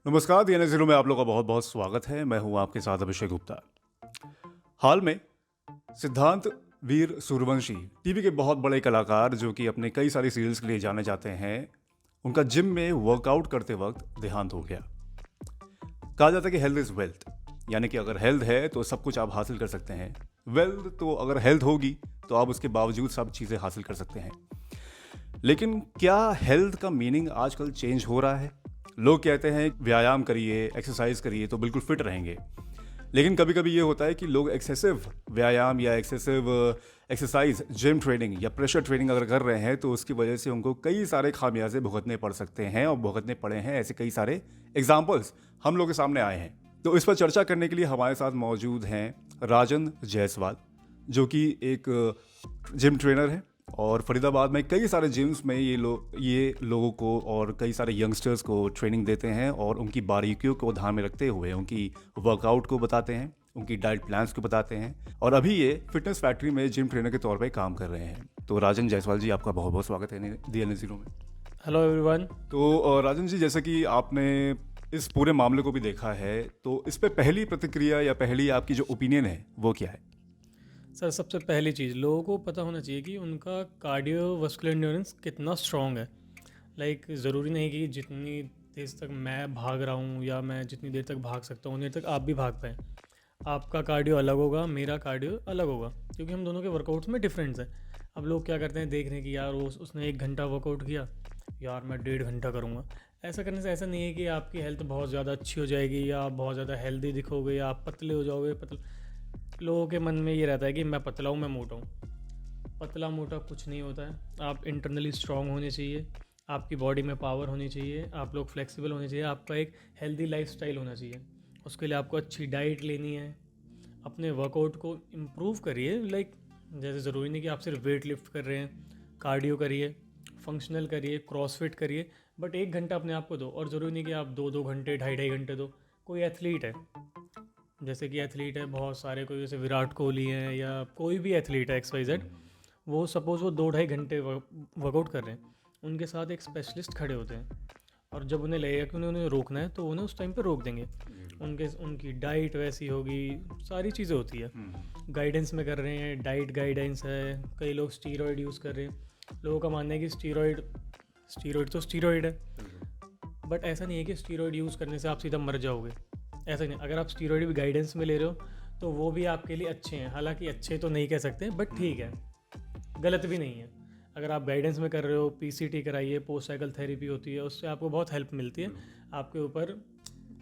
नमस्कार, DNA zero में आप लोगों का बहुत बहुत स्वागत है। मैं हूं आपके साथ अभिषेक गुप्ता। हाल में सिद्धांत वीर सूर्यवंशी टीवी के बहुत बड़े कलाकार जो कि अपने कई सारी सीरियल्स के लिए जाने जाते हैं, उनका जिम में वर्कआउट करते वक्त देहांत हो गया। कहा जाता है कि हेल्थ इज़ वेल्थ, यानी कि अगर हेल्थ है तो सब कुछ आप हासिल कर सकते हैं। वेल्थ तो अगर हेल्थ होगी तो आप उसके बावजूद सब चीज़ें हासिल कर सकते हैं। लेकिन क्या हेल्थ का मीनिंग आजकल चेंज हो रहा है? लोग कहते हैं व्यायाम करिए, एक्सरसाइज करिए तो बिल्कुल फिट रहेंगे। लेकिन कभी कभी ये होता है कि लोग एक्सेसिव व्यायाम या एक्सेसिव एक्सरसाइज, जिम ट्रेनिंग या प्रेशर ट्रेनिंग अगर कर रहे हैं तो उसकी वजह से उनको कई सारे खामियाजे भुगतने पड़ सकते हैं और भुगतने पड़े हैं। ऐसे कई सारे एग्जाम्पल्स हम लोग के सामने आए हैं। तो इस पर चर्चा करने के लिए हमारे साथ मौजूद हैं राजन जायसवाल, जो कि एक जिम ट्रेनर है और फरीदाबाद में कई सारे जिम्स में ये लोगों को और कई सारे यंगस्टर्स को ट्रेनिंग देते हैं और उनकी बारीकियों को ध्यान में रखते हुए उनकी वर्कआउट को बताते हैं, उनकी डाइट प्लान्स को बताते हैं और अभी ये फिटनेस फैक्ट्री में जिम ट्रेनर के तौर पे काम कर रहे हैं। तो राजन जायसवाल जी, आपका बहुत बहुत स्वागत है डीएनए ज़ीरो में। Hello everyone. तो राजन जी, जैसे कि आपने इस पूरे मामले को भी देखा है, तो इस पे पहली प्रतिक्रिया या पहली आपकी जो ओपिनियन है वो क्या है? सर, सबसे पहली चीज़ लोगों को पता होना चाहिए कि उनका कार्डियोवास्कुलर एंड्योरेंस कितना स्ट्रॉन्ग है। ज़रूरी नहीं कि जितनी देर तक मैं भाग रहा हूँ या मैं जितनी देर तक भाग सकता हूँ उतनी देर तक आप भी भाग पाएँ। आपका कार्डियो अलग होगा, मेरा कार्डियो अलग होगा, क्योंकि हम दोनों के वर्कआउट्स में डिफरेंस है। अब लोग क्या करते हैं, देख रहे हैं कि यार उसने 1 घंटा वर्कआउट किया, यार मैं 1.5 घंटा करूँगा। ऐसा करने से ऐसा नहीं है कि आपकी हेल्थ बहुत ज़्यादा अच्छी हो जाएगी या आप बहुत ज़्यादा हेल्दी दिखोगे या आप पतले हो जाओगे। लोगों के मन में ये रहता है कि मैं पतला हूँ, मैं मोटा हूँ। पतला मोटा कुछ नहीं होता है। आप इंटरनली स्ट्रांग होने चाहिए, आपकी बॉडी में पावर होनी चाहिए, आप लोग फ्लेक्सिबल होने चाहिए, आपका एक हेल्दी लाइफस्टाइल होना चाहिए। उसके लिए आपको अच्छी डाइट लेनी है। अपने वर्कआउट को इम्प्रूव करिए। जैसे ज़रूरी नहीं कि आप सिर्फ वेट लिफ्ट कर रहे हैं, कार्डियो करिए, फंक्शनल करिए, क्रॉसफिट करिए, बट 1 घंटा अपने आप को दो। और ज़रूरी नहीं कि आप 2-2 घंटे, 2.5-2.5 घंटे दो। कोई एथलीट है, जैसे कि एथलीट है बहुत सारे, कोई जैसे विराट कोहली हैं या कोई भी एथलीट है XYZ, वो सपोज़ वो 2-2.5 घंटे वर्कआउट कर रहे हैं, उनके साथ एक स्पेशलिस्ट खड़े होते हैं और जब उन्हें लगेगा कि उन्हें रोकना है तो उन्हें उस टाइम पे रोक देंगे। उनकी डाइट वैसी होगी, सारी चीज़ें होती है। गाइडेंस में कर रहे हैं, डाइट गाइडेंस है। कई लोग स्टीरॉयड यूज़ कर रहे हैं। लोगों का मानना है कि स्टीरॉयड तो स्टीरॉयड है, बट ऐसा नहीं है कि स्टीरॉयड यूज़ करने से आप सीधा मर जाओगे। ऐसा नहीं, अगर आप स्टीरॉयड भी गाइडेंस में ले रहे हो तो वो भी आपके लिए अच्छे हैं। हालांकि अच्छे तो नहीं कह सकते, बट ठीक है, गलत भी नहीं है। अगर आप गाइडेंस में कर रहे हो, PCT कराइए, पोस्ट साइकिल थेरेपी होती है, उससे आपको बहुत हेल्प मिलती है। आपके ऊपर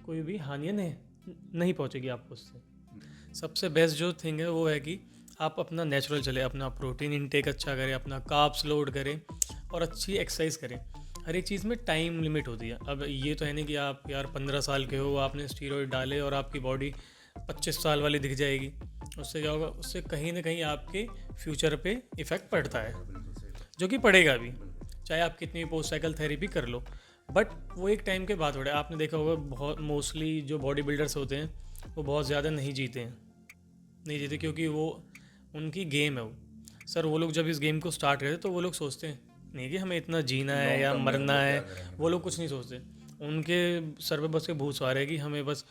कोई भी हानि नहीं पहुंचेगी आपको उससे। सबसे बेस्ट जो थिंग है वो है कि आप अपना नेचुरल चले, अपना प्रोटीन इंटेक अच्छा करें, अपना कार्ब्स लोड करें और अच्छी एक्सरसाइज करें। हर एक चीज़ में टाइम लिमिट होती है। अब ये तो है नहीं कि आप यार 15 साल के हो, आपने स्टीरॉयड डाले और आपकी बॉडी 25 साल वाली दिख जाएगी। उससे क्या होगा, उससे कहीं ना कहीं आपके फ्यूचर पे इफ़ेक्ट पड़ता है, जो कि पड़ेगा भी, चाहे आप कितनी पोस्ट साइकिल थेरेपी कर लो। बट वो एक टाइम के बाद पड़े। आपने देखा होगा बहुत मोस्टली जो बॉडी बिल्डर्स होते हैं वो बहुत ज़्यादा नहीं जीते क्योंकि वो उनकी गेम है वो। सर, वो लोग जब इस गेम को स्टार्ट करते तो वो लोग सोचते हैं नहीं कि हमें इतना जीना है या मरना है। वो लोग कुछ नहीं सोचते। उनके सर पे बस के भूत सवार है कि हमें बस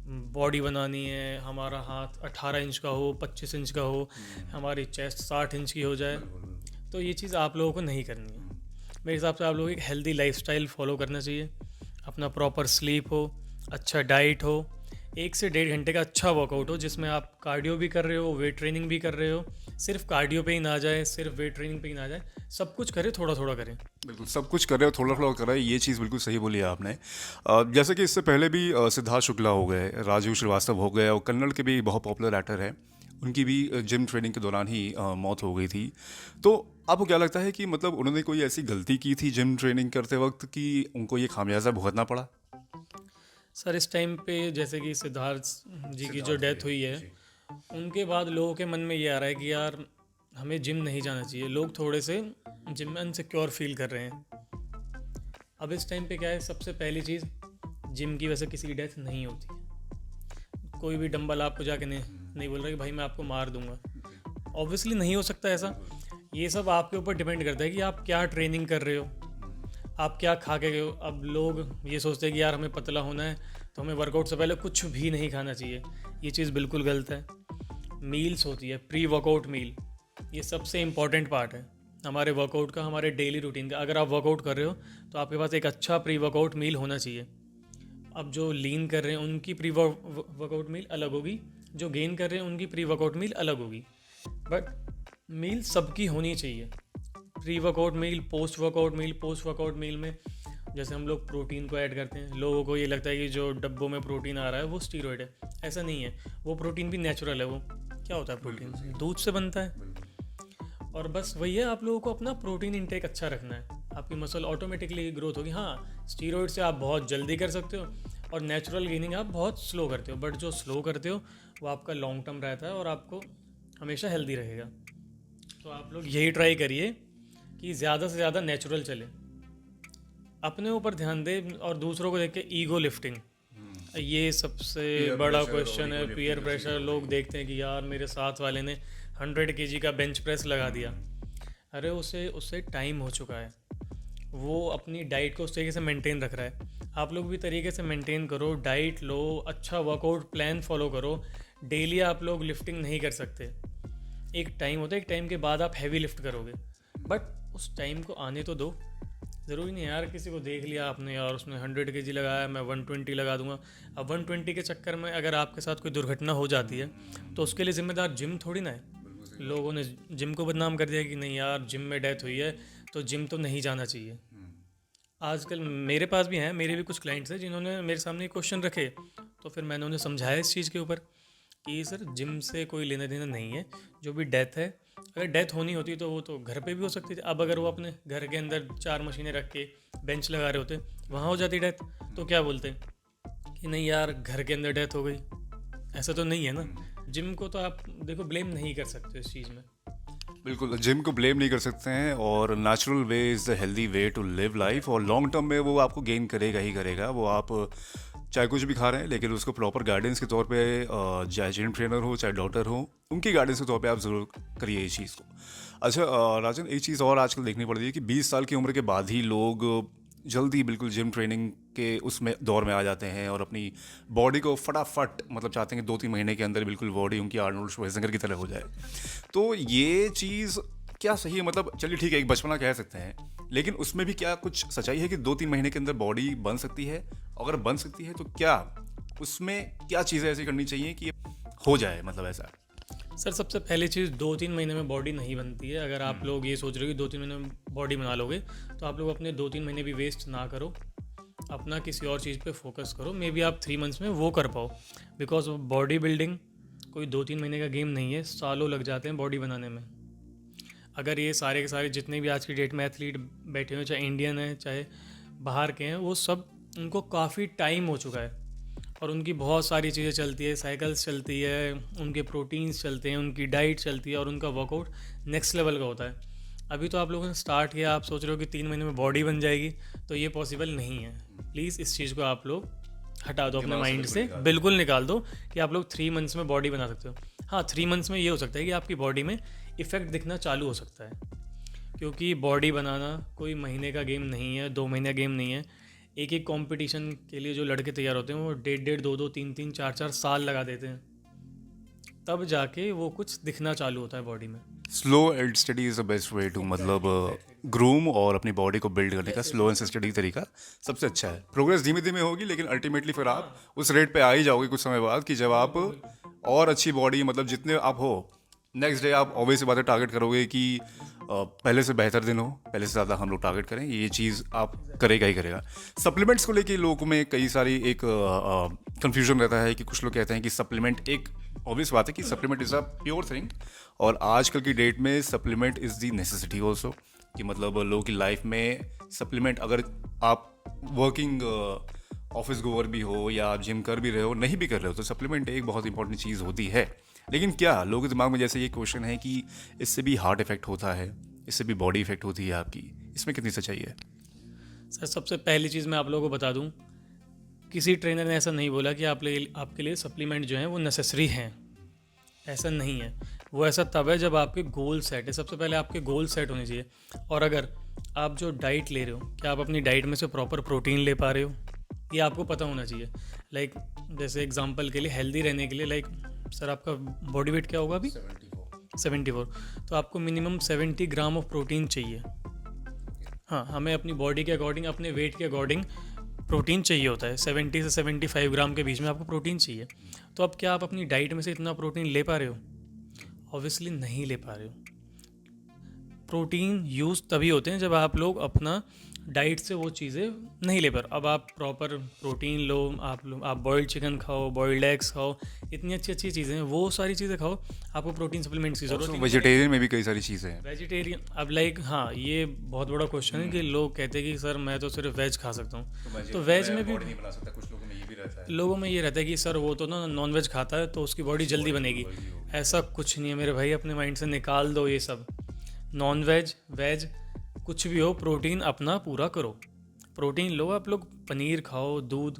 बॉडी बनानी है, हमारा हाथ 18 इंच का हो, 25 इंच का हो, हमारी चेस्ट 60 इंच की हो जाए। तो ये चीज़ आप लोगों को नहीं करनी है। मेरे हिसाब से आप लोगों को एक हेल्दी लाइफस्टाइल फॉलो करना चाहिए। अपना प्रॉपर स्लीप हो, अच्छा डाइट हो, 1 से 1.5 घंटे का अच्छा वर्कआउट हो जिसमें आप कार्डियो भी कर रहे हो, वेट ट्रेनिंग भी कर रहे हो। सिर्फ कार्डियो पे ही ना जाए, सिर्फ वेट ट्रेनिंग पे ही ना जाए, सब कुछ करें, थोड़ा थोड़ा करें। बिल्कुल, सब कुछ कर रहे हो, थोड़ा थोड़ा कर रहे हो, ये चीज़ बिल्कुल सही बोली है आपने। जैसे कि इससे पहले भी सिद्धार्थ शुक्ला हो गए, राजीव श्रीवास्तव हो गए और कन्नड़ के भी बहुत पॉपुलर एक्टर है, उनकी भी जिम ट्रेनिंग के दौरान ही मौत हो गई थी। तो आपको क्या लगता है कि मतलब उन्होंने कोई ऐसी गलती की थी जिम ट्रेनिंग करते वक्त कि उनको ये खामियाजा भुगतना पड़ा? सर, इस टाइम पे जैसे कि सिद्धार्थ जी की जो डेथ हुई है, उनके बाद लोगों के मन में ये आ रहा है कि यार हमें जिम नहीं जाना चाहिए। लोग थोड़े से जिम में अनसिक्योर फील कर रहे हैं। अब इस टाइम पे क्या है, सबसे पहली चीज़, जिम की वजह से किसी की डेथ नहीं होती है। कोई भी डंबल आपको जाके नहीं बोल रहा कि भाई मैं आपको मार दूंगा। ऑब्वियसली नहीं हो सकता ऐसा। ये सब आपके ऊपर डिपेंड करता है कि आप क्या ट्रेनिंग कर रहे हो। आप क्या खा के गए हो। अब लोग ये सोचते हैं कि यार हमें पतला होना है तो हमें वर्कआउट से पहले कुछ भी नहीं खाना चाहिए। ये चीज़ बिल्कुल गलत है। मील्स होती है, प्री वर्कआउट मील, ये सबसे इम्पॉर्टेंट पार्ट है हमारे वर्कआउट का, हमारे डेली रूटीन का। अगर आप वर्कआउट कर रहे हो तो आपके पास एक अच्छा प्री वर्कआउट मील होना चाहिए। अब जो लीन कर रहे हैं उनकी प्री वर्कआउट मील अलग होगी, जो गेन कर रहे हैं उनकी प्री वर्कआउट मील अलग होगी, बट मील सबकी होनी चाहिए। Pre workout meal, post workout meal. Post workout meal में जैसे हम लोग प्रोटीन को ऐड करते हैं, लोगों को ये लगता है कि जो डब्बों में प्रोटीन आ रहा है वो स्टीरॉयड है। ऐसा नहीं है, वो प्रोटीन भी नेचुरल है। वो क्या होता है, प्रोटीन दूध से बनता है। और बस वही है, आप लोगों को अपना प्रोटीन इंटेक अच्छा रखना है, आपकी मसल ऑटोमेटिकली ग्रोथ होगी। हाँ, स्टीरॉयड से आप बहुत जल्दी कर सकते हो और नेचुरल गेनिंग आप बहुत स्लो करते हो, बट जो स्लो करते हो वो आपका लॉन्ग टर्म रहता है और आपको हमेशा हेल्दी रहेगा। तो आप लोग यही ट्राई करिए कि ज़्यादा से ज़्यादा नेचुरल चले, अपने ऊपर ध्यान दें और दूसरों को देख के ईगो लिफ्टिंग, ये सबसे बड़ा क्वेश्चन है। पीयर प्रेशर, लोग देखते हैं कि यार मेरे साथ वाले ने 100 kg का बेंच प्रेस लगा दिया। अरे उससे टाइम हो चुका है, वो अपनी डाइट को उस तरीके से मेंटेन रख रहा है। आप लोग भी तरीके से मेंटेन करो, डाइट लो, अच्छा वर्कआउट प्लान फॉलो करो। डेली आप लोग लिफ्टिंग नहीं कर सकते, एक टाइम होता है, एक टाइम के बाद आप हैवी लिफ्ट करोगे, बट उस टाइम को आने तो दो। ज़रूरी नहीं यार किसी को देख लिया आपने यार उसने 100 kg लगाया, मैं 120 लगा दूंगा। अब 120 के चक्कर में अगर आपके साथ कोई दुर्घटना हो जाती है तो उसके लिए जिम्मेदार जिम थोड़ी ना है। लोगों ने जिम को बदनाम कर दिया कि नहीं यार जिम में डेथ हुई है तो जिम तो नहीं जाना चाहिए। आजकल मेरे पास भी हैं, मेरे भी कुछ क्लाइंट्स हैं जिन्होंने मेरे सामने क्वेश्चन रखे, तो फिर मैंने उन्हें समझाया इस चीज़ के ऊपर कि सर जिम से कोई लेना देना नहीं है। जो भी डेथ है, अगर डेथ होनी होती तो वो तो घर पे भी हो सकती थी। अब अगर वो अपने घर के अंदर 4 मशीनें रख के बेंच लगा रहे होते, वहाँ हो जाती डेथ, तो क्या बोलते कि नहीं यार घर के अंदर डेथ हो गई। ऐसा तो नहीं है ना। जिम को तो आप देखो ब्लेम नहीं कर सकते इस चीज़ में। बिल्कुल, जिम को ब्लेम नहीं कर सकते हैं और natural way is the healthy way to live life, और लॉन्ग टर्म में वो आपको गेन करेगा ही करेगा। वो आप चाहे कुछ भी खा रहे हैं लेकिन उसको प्रॉपर गाइडेंस के तौर पे, चाहे जिम ट्रेनर हो चाहे डॉक्टर हो, उनकी गाइडेंस के तौर पे आप ज़रूर करिए इस चीज़ को। अच्छा राजन, एक चीज़ और आजकल देखनी पड़ रही है कि 20 साल की उम्र के बाद ही लोग जल्दी बिल्कुल जिम ट्रेनिंग के उसमें दौर में आ जाते हैं और अपनी बॉडी को फटाफट, मतलब चाहते हैं कि 2-3 महीने के अंदर बिल्कुल बॉडी उनकी आर्नोल्ड श्वार्ज़नेगर की तरह हो जाए। तो ये चीज़ क्या सही है? मतलब चलिए ठीक है, एक बचपना कह सकते हैं, लेकिन उसमें भी क्या कुछ सच्चाई है कि 2-3 महीने के अंदर बॉडी बन सकती है? अगर बन सकती है तो क्या उसमें क्या चीज़ें ऐसी करनी चाहिए कि हो जाए, मतलब ऐसा? सर सबसे पहली चीज़, 2-3 महीने में बॉडी नहीं बनती है। अगर आप लोग ये सोच रहे हो कि 2-3 महीने में बॉडी बना लोगे, तो आप लोग अपने 2-3 महीने भी वेस्ट ना करो, अपना किसी और चीज़ पे फोकस करो। मे बी आप 3 मंथ्स में वो कर पाओ, बिकॉज बॉडी बिल्डिंग कोई 2-3 महीने का गेम नहीं है, सालों लग जाते हैं बॉडी बनाने में। अगर ये सारे के सारे जितने भी आज की डेट में एथलीट बैठे हुए, चाहे इंडियन है चाहे बाहर के हैं, वो सब उनको काफ़ी टाइम हो चुका है और उनकी बहुत सारी चीज़ें चलती है, साइकिल्स चलती है, उनके प्रोटीन्स चलते हैं, उनकी डाइट चलती है और उनका वर्कआउट नेक्स्ट लेवल का होता है। अभी तो आप लोगों ने स्टार्ट किया, आप सोच रहे हो कि 3 महीने में बॉडी बन जाएगी, तो ये पॉसिबल नहीं है। प्लीज़ इस चीज़ को आप लोग हटा दो अपने माइंड से, बिल्कुल निकाल दो कि आप लोग 3 मंथ्स में बॉडी बना सकते हो। हाँ, 3 मंथ्स में ये हो सकता है कि आपकी बॉडी में इफ़ेक्ट दिखना चालू हो सकता है, क्योंकि बॉडी बनाना कोई महीने का गेम नहीं है, 2 महीने का गेम नहीं है। एक एक कंपटीशन के लिए जो लड़के तैयार होते हैं वो 1.5-1.5, 2-2, 3-3, 4-4 साल लगा देते हैं, तब जाके वो कुछ दिखना चालू होता है बॉडी में। Slow and steady is the best way to, मतलब ग्रूम और अपनी बॉडी को बिल्ड करने का स्लो एंड स्टडी तरीका सबसे अच्छा है। प्रोग्रेस धीमे धीमे होगी लेकिन अल्टीमेटली फिर आप उस रेट पे आ ही जाओगे कुछ समय बाद कि जब आप और अच्छी बॉडी, मतलब जितने आप हो, नेक्स्ट डे आप ऑब्वियस बात है टारगेट करोगे कि पहले से बेहतर दिन हो, पहले से ज़्यादा हम लोग टारगेट करें। ये चीज़ आप करेगा ही करेगा। सप्लीमेंट्स को लेके लोगों में कई सारी एक कन्फ्यूजन रहता है कि कुछ लोग कहते हैं कि सप्लीमेंट, एक ऑब्वियस बात है कि supplement is a pure thing, और आजकल की डेट में supplement is the necessity also, कि मतलब लोगों की लाइफ में सप्लीमेंट, अगर आप वर्किंग ऑफिस गोवर भी हो या आप जिम कर भी रहे हो, नहीं भी कर रहे हो, तो सप्लीमेंट एक बहुत इंपॉर्टेंट चीज़ होती है। लेकिन क्या लोगों के दिमाग में जैसे ये क्वेश्चन है कि इससे भी हार्ट इफेक्ट होता है, इससे भी बॉडी इफेक्ट होती है आपकी, इसमें कितनी सच्चाई है? सर सबसे पहली चीज़ मैं आप लोगों को बता दूं, किसी ट्रेनर ने ऐसा नहीं बोला कि आपके लिए सप्लीमेंट जो हैं वो नेसेसरी हैं। ऐसा नहीं है। वो ऐसा तब है जब आपके गोल सेट है। सबसे पहले आपके गोल सेट होने चाहिए, और अगर आप जो डाइट ले रहे हो, क्या आप अपनी डाइट में से प्रॉपर प्रोटीन ले पा रहे हो, ये आपको पता होना चाहिए। लाइक जैसे एग्जांपल के लिए हेल्दी रहने के लिए, लाइक सर आपका बॉडी वेट क्या होगा अभी? 74। तो आपको मिनिमम 70 ग्राम ऑफ प्रोटीन चाहिए। हाँ, हमें अपनी बॉडी के अकॉर्डिंग, अपने वेट के अकॉर्डिंग प्रोटीन चाहिए होता है। 70 से 75 ग्राम के बीच में आपको प्रोटीन चाहिए। तो अब क्या आप अपनी डाइट में से इतना प्रोटीन ले पा रहे हो? ऑब्वियसली नहीं ले पा रहे हो। प्रोटीन यूज़ तभी होते हैं जब आप लोग अपना डाइट से वो चीज़ें नहीं ले पा रहे। अब आप प्रॉपर प्रोटीन लो, आप बॉइल्ड चिकन खाओ, बॉइल्ड एग्स खाओ, इतनी अच्छी अच्छी चीज़ें हैं, वो सारी चीज़ें खाओ, आपको प्रोटीन सप्लीमेंट्स की ज़रूरत नहीं है। वेजिटेरियन में भी कई सारी चीज़ें हैं। वेजिटेरियन, अब लाइक हाँ, ये बहुत बड़ा क्वेश्चन है कि लोग कहते हैं कि सर मैं तो सिर्फ वेज खा सकता हूँ। तो वेज में भी नहीं बना सकता, कुछ लोगों में ये भी रहता है। लोगों में ये रहता है कि सर वो तो ना नॉन वेज खाता है तो उसकी बॉडी जल्दी बनेगी। ऐसा कुछ नहीं है मेरे भाई, अपने माइंड से निकाल दो ये सब। नॉन वेज वेज कुछ भी हो, प्रोटीन अपना पूरा करो। प्रोटीन लो, आप लोग पनीर खाओ, दूध।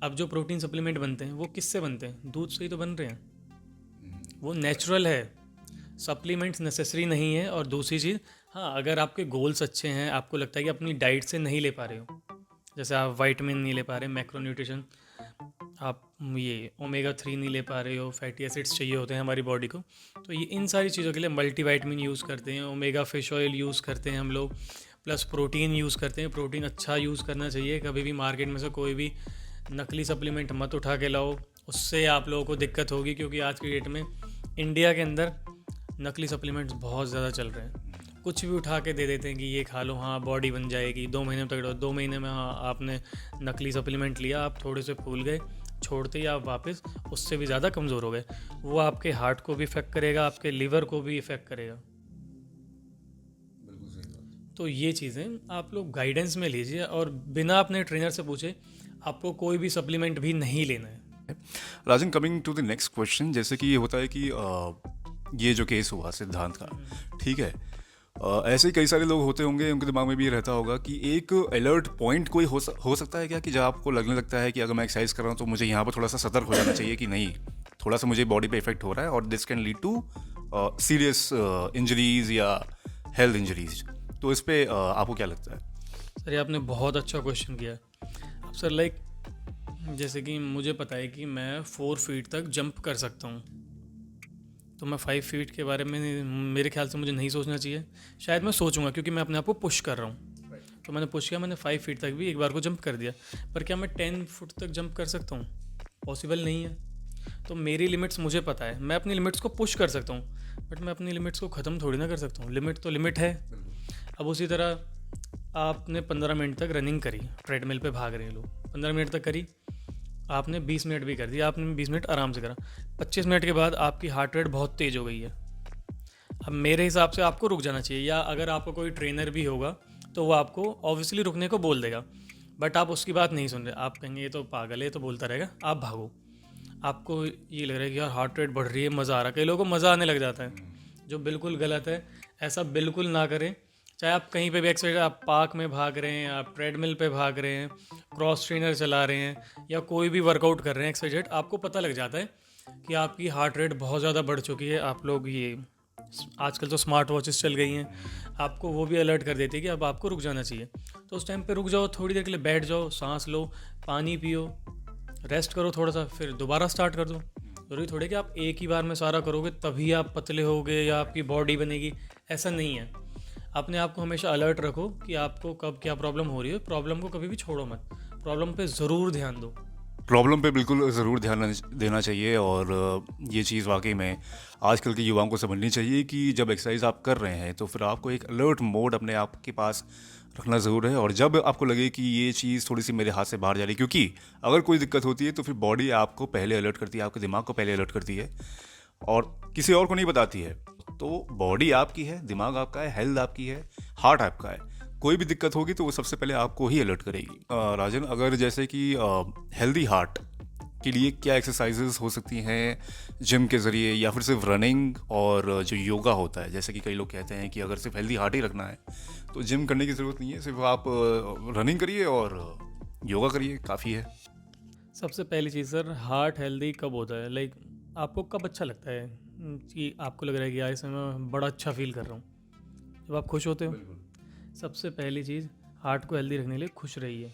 अब जो प्रोटीन सप्लीमेंट बनते हैं वो किससे बनते हैं? दूध से ही तो बन रहे हैं, वो नेचुरल है। सप्लीमेंट्स नेसेसरी नहीं है। और दूसरी चीज़, हाँ, अगर आपके गोल्स अच्छे हैं, आपको लगता है कि अपनी डाइट से नहीं ले पा रहे हो, जैसे आप वाइटामिन नहीं ले पा रहे, मैक्रोन्यूट्रिशन, आप ये ओमेगा 3 नहीं ले पा रहे हो, फैटी एसिड्स चाहिए होते हैं हमारी बॉडी को, तो ये इन सारी चीज़ों के लिए मल्टीविटामिन यूज़ करते हैं, ओमेगा फिश ऑयल यूज़ करते हैं हम लोग, प्लस प्रोटीन यूज़ करते हैं। प्रोटीन अच्छा यूज़ करना चाहिए। कभी भी मार्केट में से कोई भी नकली सप्लीमेंट मत उठा के लाओ, उससे आप लोगों को दिक्कत होगी। क्योंकि आज की डेट में इंडिया के अंदर नकली सप्लीमेंट्स बहुत ज़्यादा चल रहे हैं। कुछ भी उठा के दे देते हैं कि ये खा लो, हाँ बॉडी बन जाएगी 2 महीने तक। 2 महीने में हाँ आपने नकली सप्लीमेंट लिया, आप थोड़े से फूल गए, छोड़ते ही आप वापस उससे भी ज़्यादा कमज़ोर हो गए। वो आपके हार्ट को भी इफ़ेक्ट करेगा, आपके लीवर को भी इफ़ेक्ट करेगा। बिल्कुल सही बात। तो ये चीज़ें आप लोग गाइडेंस में लीजिए और बिना अपने ट्रेनर से पूछे आपको कोई भी सप्लीमेंट भी नहीं लेना है। Rajan, coming to the next question, जैसे कि ये होता है कि ये जो केस हुआ सिद्धांत का, ठीक है, ऐसे ही कई सारे लोग होते होंगे, उनके दिमाग में भी ये रहता होगा कि एक अलर्ट पॉइंट कोई हो सकता है क्या, कि जब आपको लगने लगता है कि अगर मैं एक्सरसाइज कर रहा हूँ तो मुझे यहाँ पर थोड़ा सा सतर्क हो जाना चाहिए कि नहीं, थोड़ा सा मुझे बॉडी पे इफेक्ट हो रहा है और this can lead to serious injuries या हेल्थ इंजरीज। तो इस पे आपको क्या लगता है? सर ये आपने बहुत अच्छा क्वेश्चन किया। अब सर लाइक जैसे कि मुझे पता है कि मैं 4 फीट तक जंप कर सकता हूँ, तो मैं 5 फीट के बारे में मेरे ख्याल से मुझे नहीं सोचना चाहिए। शायद मैं सोचूंगा क्योंकि मैं अपने आप को पुश कर रहा हूँ। तो मैंने पुश किया, मैंने 5 फीट तक भी एक बार को जंप कर दिया। पर क्या मैं 10 फुट तक जंप कर सकता हूँ? पॉसिबल नहीं है। तो मेरी लिमिट्स मुझे पता है, मैं अपनी लिमिट्स को पुश कर सकता हूँ, बट मैं अपनी लिमिट्स को ख़त्म थोड़ी ना कर सकता हूँ। लिमिट तो लिमिट है। अब उसी तरह आपने 15 मिनट तक रनिंग करी, ट्रेडमिल पे भाग रहे हैं लोग, 15 मिनट तक करी, आपने 20 मिनट भी कर दिया, आपने 20 मिनट आराम से करा। 25 मिनट के बाद आपकी हार्ट रेट बहुत तेज़ हो गई है। अब मेरे हिसाब से आपको रुक जाना चाहिए, या अगर आपको कोई ट्रेनर भी होगा तो वो आपको ऑब्वियसली रुकने को बोल देगा, बट आप उसकी बात नहीं सुन रहे। आप कहेंगे ये तो पागल है, ये तो बोलता रहेगा, आप भागो। आपको ये लग रहा है कि यार हार्ट रेट बढ़ रही है, मज़ा आ रहा है, कई लोगों को मज़ा आने लग जाता है, जो बिल्कुल गलत है। ऐसा बिल्कुल ना करें। चाहे आप कहीं पे भी एक्सरसाइज, आप पार्क में भाग रहे हैं, आप ट्रेडमिल पे भाग रहे हैं, क्रॉस ट्रेनर चला रहे हैं, या कोई भी वर्कआउट कर रहे हैं एक्सरसाइज, आपको पता लग जाता है कि आपकी हार्ट रेट बहुत ज़्यादा बढ़ चुकी है। आप लोग ये आजकल तो स्मार्ट वॉचेस चल गई हैं, आपको वो भी अलर्ट कर देती है कि अब आपको रुक जाना चाहिए। तो उस टाइम पे रुक जाओ, थोड़ी देर के लिए बैठ जाओ, सांस लो, पानी पियो, रेस्ट करो थोड़ा सा, फिर दोबारा स्टार्ट कर दो। ज़रूरी थोड़ी कि आप एक ही बार में सारा करोगे तभी आप पतले होगे या आपकी बॉडी बनेगी, ऐसा नहीं है। अपने आप को हमेशा अलर्ट रखो कि आपको कब क्या प्रॉब्लम हो रही है। प्रॉब्लम को कभी भी छोड़ो मत, प्रॉब्लम पे ज़रूर ध्यान दो। प्रॉब्लम पे बिल्कुल ज़रूर ध्यान देना चाहिए। और ये चीज़ वाकई में आजकल के युवाओं को समझनी चाहिए कि जब एक्सरसाइज आप कर रहे हैं तो फिर आपको एक अलर्ट मोड अपने आप के पास रखना ज़रूर है। और जब आपको लगे कि ये चीज़ थोड़ी सी मेरे हाथ से बाहर जा रही है, क्योंकि अगर कोई दिक्कत होती है तो फिर बॉडी आपको पहले अलर्ट करती है, आपके दिमाग को पहले अलर्ट करती है और किसी और को नहीं बताती है। तो बॉडी आपकी है, दिमाग आपका है, हेल्थ आपकी है, हार्ट आपका है। कोई भी दिक्कत होगी तो वो सबसे पहले आपको ही अलर्ट करेगी। राजन, अगर जैसे कि हेल्दी हार्ट के लिए क्या एक्सरसाइजेज हो सकती हैं जिम के ज़रिए, या फिर सिर्फ रनिंग और जो योगा होता है? जैसे कि कई लोग कहते हैं कि अगर सिर्फ हेल्दी हार्ट ही रखना है तो जिम करने की ज़रूरत नहीं है, सिर्फ आप रनिंग करिए और योगा करिए, काफ़ी है। सबसे पहली चीज़ सर, हार्ट हेल्दी कब होता है? लाइक आपको कब अच्छा लगता है कि आपको लग रहा है कि यार इस समय मैं बड़ा अच्छा फील कर रहा हूँ? जब आप खुश होते हो, सबसे पहली चीज़, हार्ट को हेल्दी रखने के लिए खुश रहिए।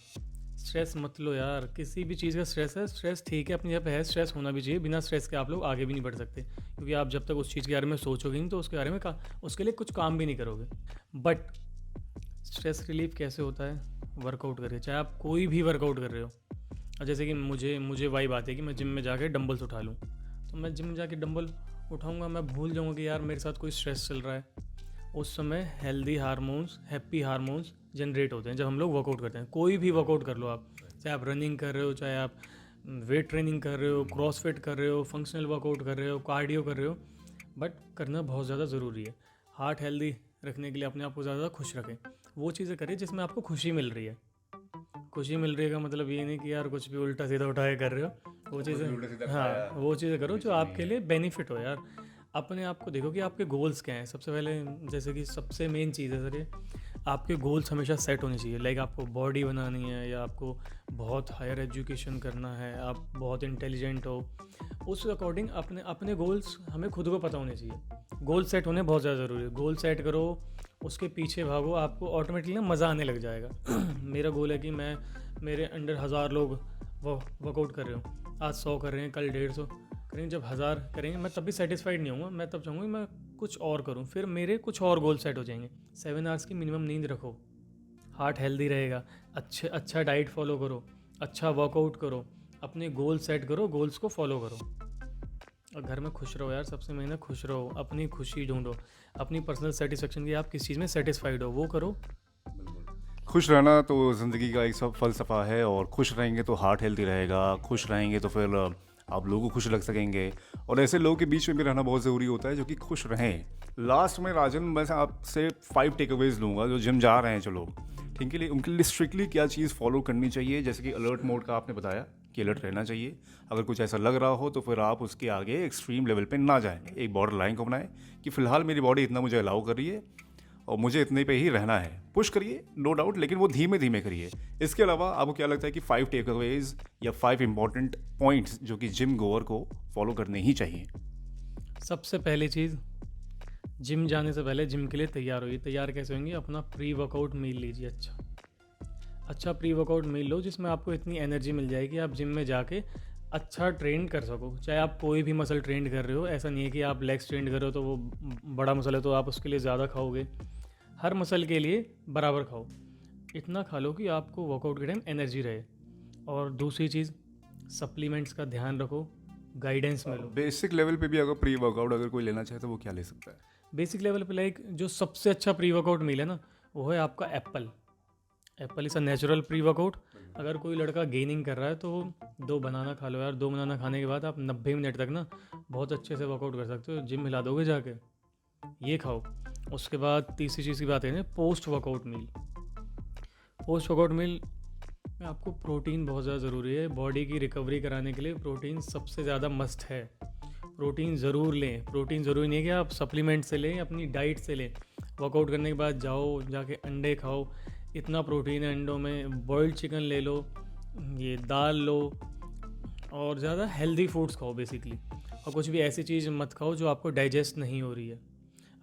स्ट्रेस मत लो यार, किसी भी चीज़ का स्ट्रेस है, स्ट्रेस ठीक है अपनी जगह पे है, स्ट्रेस होना भी चाहिए, बिना स्ट्रेस के आप लोग आगे भी नहीं बढ़ सकते, क्योंकि आप जब तक उस चीज़ के बारे में सोचोगे नहीं तो उसके बारे में उसके लिए कुछ काम भी नहीं करोगे। बट स्ट्रेस रिलीफ कैसे होता है? वर्कआउट करके, चाहे आप कोई भी वर्कआउट कर रहे हो। और जैसे कि मुझे वाइब आती है कि मैं जिम में जाके डंबल्स उठा लूँ, तो मैं जिम में जाके डंबल उठाऊँगा, मैं भूल जाऊँगा कि यार मेरे साथ कोई स्ट्रेस चल रहा है। उस समय healthy hormones, happy hormones generate होते हैं जब हम लोग वर्कआउट करते हैं। कोई भी वर्कआउट कर लो आप, चाहे आप रनिंग कर रहे हो, चाहे आप वेट ट्रेनिंग कर रहे हो, क्रॉसफिट कर रहे हो, फंक्शनल वर्कआउट कर रहे हो, कार्डियो कर रहे हो, बट करना बहुत ज़्यादा ज़रूरी है। हार्ट हेल्दी रखने के लिए अपने आप को ज़्यादा खुश रखें, वो चीज़ें करें जिसमें आपको खुशी मिल रही है। खुशी मिल रही है का मतलब ये नहीं कि यार कुछ भी उल्टा सीधा उठा के कर रहे हो, वो चीज़ें, हाँ वो चीज़ें करो जो आपके लिए बेनिफिट हो यार। अपने आप को देखो कि आपके गोल्स क्या हैं। सबसे पहले, जैसे कि सबसे मेन चीज़ है सर ये, आपके गोल्स हमेशा सेट होने चाहिए। लाइक आपको बॉडी बनानी है, या आपको बहुत हायर एजुकेशन करना है, आप बहुत इंटेलिजेंट हो, उस अकॉर्डिंग अपने अपने गोल्स हमें खुद को पता होने चाहिए। गोल सेट होने बहुत ज़्यादा ज़रूरी है। गोल सेट करो, उसके पीछे भागो, आपको ऑटोमेटिकली ना मज़ा आने लग जाएगा। मेरा गोल है कि मेरे अंडर 1000 लोग वर्कआउट कर रहे हो, आज 100 कर रहे हैं, कल 150 करेंगे, जब 1000 करेंगे मैं तब भी सेटिस्फाइड नहीं होऊंगा, मैं तब चाहूँगा मैं कुछ और करूँ, फिर मेरे कुछ और गोल सेट हो जाएंगे। 7 आवर्स की मिनिमम नींद रखो, हार्ट हेल्दी रहेगा, अच्छा डाइट फॉलो करो, अच्छा वर्कआउट करो, अपने गोल सेट करो, गोल्स को फॉलो करो, और घर में खुश रहो यार। सबसे मेन है खुश रहो, अपनी खुशी ढूंढो, अपनी पर्सनल सेटिस्फेक्शन की, आप किस चीज़ में सेटिस्फाइड हो वो करो। खुश रहना तो ज़िंदगी का एक सब फ़लसफ़ा है, और खुश रहेंगे तो हार्ट हेल्दी रहेगा, खुश रहेंगे तो फिर आप लोगों को खुश रख सकेंगे, और ऐसे लोगों के बीच में भी रहना बहुत ज़रूरी होता है जो कि खुश रहें। लास्ट में राजन, मैं आपसे 5 टेकअवेज लूँगा जो जिम जा रहे हैं जो लोग, ठीक है, उनके लिए स्ट्रिक्टली क्या चीज़ फॉलो करनी चाहिए। जैसे कि अलर्ट मोड का आपने बताया कि अलर्ट रहना चाहिए, अगर कुछ ऐसा लग रहा हो तो फिर आप उसके आगे एक्सट्रीम लेवल पे ना जाएं, एक बॉर्डर लाइन को बनाएं कि फ़िलहाल मेरी बॉडी इतना मुझे अलाउ कर रही है और मुझे इतने पे ही रहना है। पुश करिए नो डाउट, लेकिन वो धीमे धीमे करिए। इसके अलावा आपको क्या लगता है कि 5 टेकअवेज या 5 इंपॉर्टेंट पॉइंट्स जो कि जिम गोअर को फॉलो करने ही चाहिए? सबसे पहली चीज़, जिम जाने से पहले जिम के लिए तैयार होइए। तैयार कैसे होंगे? अपना प्री वर्कआउट मील लीजिए, अच्छा प्री वर्कआउट मील लो जिसमें आपको इतनी एनर्जी मिल जाएगी आप जिम में जाके अच्छा ट्रेन कर सको। चाहे आप कोई भी मसल ट्रेन कर रहे हो, ऐसा नहीं है कि आप लेग्स ट्रेन कर रहे हो तो वो बड़ा मसल है तो आप उसके लिए ज़्यादा खाओगे। हर मसल के लिए बराबर खाओ, इतना खा लो कि आपको वर्कआउट के टाइम एनर्जी रहे। और दूसरी चीज़, सप्लीमेंट्स का ध्यान रखो, गाइडेंस में लो। बेसिक लेवल पे भी अगर प्री वर्कआउट अगर कोई लेना चाहे तो वो क्या ले सकता है? बेसिक लेवल पे लाइक जो सबसे अच्छा प्री वर्कआउट मील है ना, वो है आपका Apple. Apple is a natural pre workout. अगर कोई लड़का गेनिंग कर रहा है तो 2 बनाना खा लो यार। 2 बनाना खाने के बाद आप 90 मिनट तक ना बहुत अच्छे से वर्कआउट कर सकते हो, जिम हिला दोगे जाके। ये खाओ। उसके बाद तीसरी चीज़ की बात है ना, post workout meal. Post workout meal में आपको प्रोटीन बहुत ज़्यादा ज़रूरी है। बॉडी की रिकवरी कराने के लिए प्रोटीन सबसे ज़्यादा मस्ट है। प्रोटीन ज़रूर लें। प्रोटीन ज़रूरी नहीं है कि आप सप्लीमेंट से लें, अपनी डाइट से लें। वर्कआउट करने के बाद जाओ जाके अंडे खाओ, इतना प्रोटीन है अंडों में। बॉइल्ड चिकन ले लो, ये दाल लो, और ज़्यादा हेल्दी फूड्स खाओ बेसिकली। और कुछ भी ऐसी चीज़ मत खाओ जो आपको डाइजेस्ट नहीं हो रही है।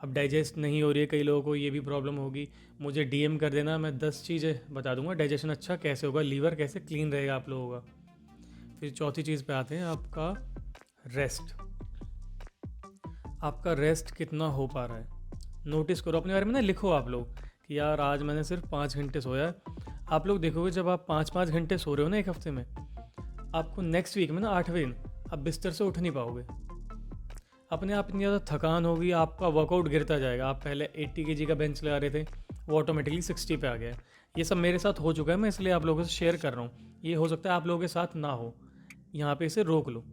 अब डाइजेस्ट नहीं हो रही है, कई लोगों को ये भी प्रॉब्लम होगी, मुझे डीएम कर देना, मैं 10 चीज़ें बता दूंगा डाइजेशन अच्छा कैसे होगा, लीवर कैसे क्लीन रहेगा आप लोगों का। फिर चौथी चीज़ पे आते हैं, आपका रेस्ट। आपका रेस्ट कितना हो पा रहा है नोटिस करो। अपने बारे में ना लिखो आप लोग कि यार आज मैंने सिर्फ 5 घंटे सोया। आप लोग देखोगे जब आप 5-5 घंटे सो रहे हो ना एक हफ्ते में, आपको नेक्स्ट वीक में ना 8वें दिन आप बिस्तर से उठ नहीं पाओगे। अपने आप इतनी ज़्यादा थकान होगी, आपका वर्कआउट गिरता जाएगा। आप पहले 80 kg का बेंच लगा रहे थे, वो ऑटोमेटिकली 60 पे आ गया है। ये सब मेरे साथ हो चुका है, मैं इसलिए आप लोगों से शेयर कर रहा हूँ। ये हो सकता है आप लोगों के साथ ना हो, यहाँ पे इसे रोक लो।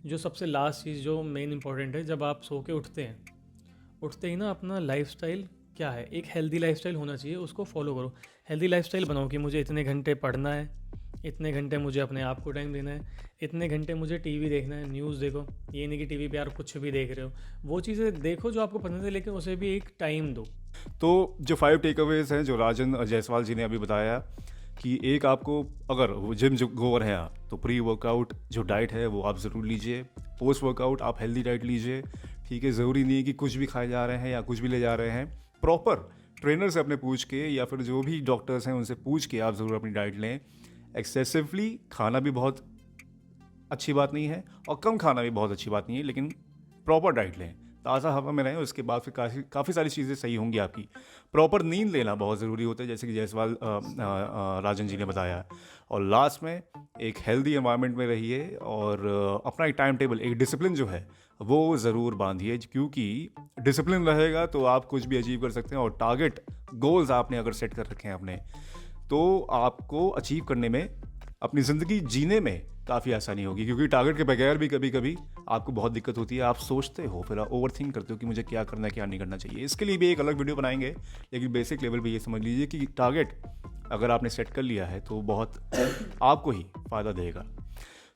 जो सबसे लास्ट चीज़ जो मेन इंपॉर्टेंट है, जब आप सो के उठते ही ना अपना लाइफस्टाइल क्या है, एक हेल्दी लाइफस्टाइल होना चाहिए, उसको फॉलो करो। हेल्दी लाइफस्टाइल बनाओ कि मुझे इतने घंटे पढ़ना है, इतने घंटे मुझे अपने आप को टाइम देना है, इतने घंटे मुझे टीवी देखना है, न्यूज़ देखो। ये नहीं कि टीवी पे यार कुछ भी देख रहे हो, वो चीज़ें देखो जो आपको पसंद है, लेकिन उसे भी एक टाइम दो। तो जो 5 टेकअवेज हैं जो राजन जायसवाल जी ने अभी बताया कि एक आपको अगर जिम जो गोवर है आप, तो प्री वर्कआउट जो डाइट है वो आप ज़रूर लीजिए। पोस्ट वर्कआउट आप हेल्दी डाइट लीजिए, ठीक है। ज़रूरी नहीं है कि कुछ भी खाए जा रहे हैं या कुछ भी ले जा रहे हैं। प्रॉपर ट्रेनर से अपने पूछ के या फिर जो भी डॉक्टर्स हैं उनसे पूछ के आप ज़रूर अपनी डाइट लें। एक्सेसिवली खाना भी बहुत अच्छी बात नहीं है और कम खाना भी बहुत अच्छी बात नहीं है, लेकिन प्रॉपर डाइट लें, ताज़ा हवा में रहें, उसके बाद फिर काफ़ी सारी चीज़ें सही होंगी आपकी। प्रॉपर नींद लेना बहुत ज़रूरी होता है, जैसे कि जायसवाल राजन जी ने बताया। और लास्ट में एक हेल्दी एनवायरनमेंट में रहिए और अपना एक टाइम टेबल, एक डिसिप्लिन जो है वो ज़रूर बांधिए, क्योंकि डिसिप्लिन रहेगा तो आप कुछ भी अचीव कर सकते हैं। और टारगेट गोल्स आपने अगर सेट कर रखे हैं अपने, तो आपको अचीव करने में, अपनी ज़िंदगी जीने में काफ़ी आसानी होगी, क्योंकि टारगेट के बगैर भी कभी कभी आपको बहुत दिक्कत होती है। आप सोचते हो, फिर आप ओवर थिंक करते हो कि मुझे क्या करना है क्या नहीं करना चाहिए। इसके लिए भी एक अलग वीडियो बनाएंगे, लेकिन बेसिक लेवल पे ये समझ लीजिए कि टारगेट अगर आपने सेट कर लिया है तो बहुत आपको ही फ़ायदा देगा।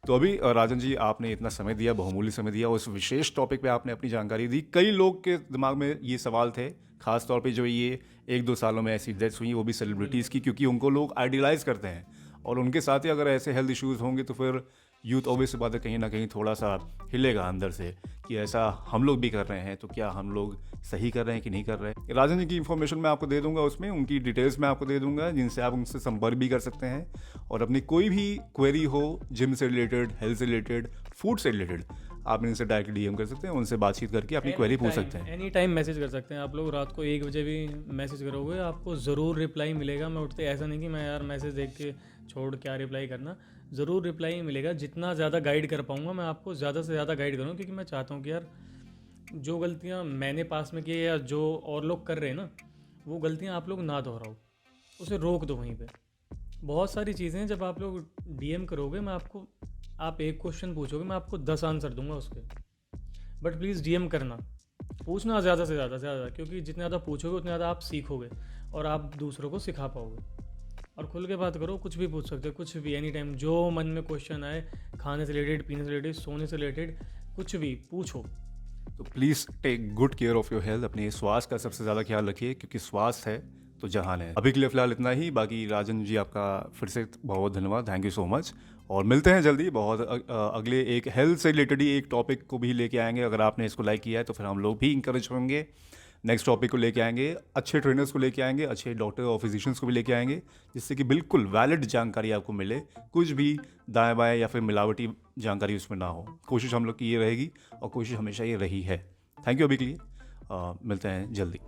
तो अभी राजन जी, आपने इतना समय दिया, बहुमूल्य समय दिया, उस विशेष टॉपिक पे आपने अपनी जानकारी दी। कई लोग के दिमाग में ये सवाल थे, खास तौर पे जो ये 1-2 सालों में ऐसी डेथ्स हुई, वो भी सेलिब्रिटीज़ की, क्योंकि उनको लोग आइडियलाइज़ करते हैं और उनके साथ ही अगर ऐसे हेल्थ इश्यूज़ होंगे तो फिर यूथ ऑब्वियस बात है कहीं ना कहीं थोड़ा सा हिलेगा अंदर से कि ऐसा हम लोग भी कर रहे हैं, तो क्या हम लोग सही कर रहे हैं कि नहीं कर रहे हैं। राजन जी की इन्फॉर्मेशन मैं आपको दे दूंगा, उसमें उनकी डिटेल्स मैं आपको दे दूंगा, जिनसे आप उनसे संपर्क भी कर सकते हैं। और अपनी कोई भी क्वेरी हो जिम से रिलेटेड, हेल्थ से रिलेटेड, फूड से रिलेटेड, आप इनसे डायरेक्ट डीएम कर सकते हैं, उनसे बातचीत करके अपनी क्वेरी पूछ सकते हैं। एनी टाइम मैसेज कर सकते हैं आप लोग। रात को 1 बजे भी मैसेज करोगे आपको ज़रूर रिप्लाई मिलेगा। मैं उठते ऐसा नहीं कि मैं यार मैसेज देख के छोड़ क्या रिप्लाई करना, ज़रूर रिप्लाई मिलेगा। जितना ज़्यादा गाइड कर पाऊँगा मैं आपको ज़्यादा से ज़्यादा गाइड करूँगा, क्योंकि मैं चाहता हूँ कि यार जो गलतियाँ मैंने पास में की है या जो और लोग कर रहे हैं ना, वो गलतियाँ आप लोग ना दोहराओ, उसे रोक दो वहीं पे। बहुत सारी चीज़ें हैं, जब आप लोग डीएम करोगे मैं आपको, आप एक क्वेश्चन पूछोगे मैं आपको 10 आंसर दूंगा उसके, बट प्लीज़ डीएम करना, पूछना ज़्यादा से ज़्यादा, क्योंकि जितना ज़्यादा पूछोगे उतना ज़्यादा आप सीखोगे और आप दूसरों को सिखा पाओगे। और खुल के बात करो, कुछ भी पूछ सकते हो, कुछ भी, एनी टाइम, जो मन में क्वेश्चन आए, खाने से रिलेटेड, पीने से रिलेटेड, सोने से रिलेटेड, कुछ भी पूछो। तो please take good care of your health. अपने स्वास्थ्य का सबसे ज़्यादा ख्याल रखिए, क्योंकि स्वास्थ्य है तो जहान है। अभी के लिए फ़िलहाल इतना ही। बाकी राजन जी, आपका फिर से बहुत धन्यवाद, थैंक यू सो मच। और मिलते हैं जल्दी, बहुत अगले एक हेल्थ से रिलेटेड ही एक टॉपिक को भी लेके आएंगे। अगर आपने इसको लाइक किया है तो फिर हम लोग भी इंकरेज होंगे, नेक्स्ट टॉपिक को लेके आएंगे, अच्छे ट्रेनर्स को लेके आएंगे, अच्छे डॉक्टर और फिजिशियंस को भी लेके आएंगे, जिससे कि बिल्कुल वैलिड जानकारी आपको मिले, कुछ भी दाएं बाएं या फिर मिलावटी जानकारी उसमें ना हो। कोशिश हम लोग की ये रहेगी और कोशिश हमेशा ये रही है। थैंक यू अभी के लिए, मिलते हैं जल्दी।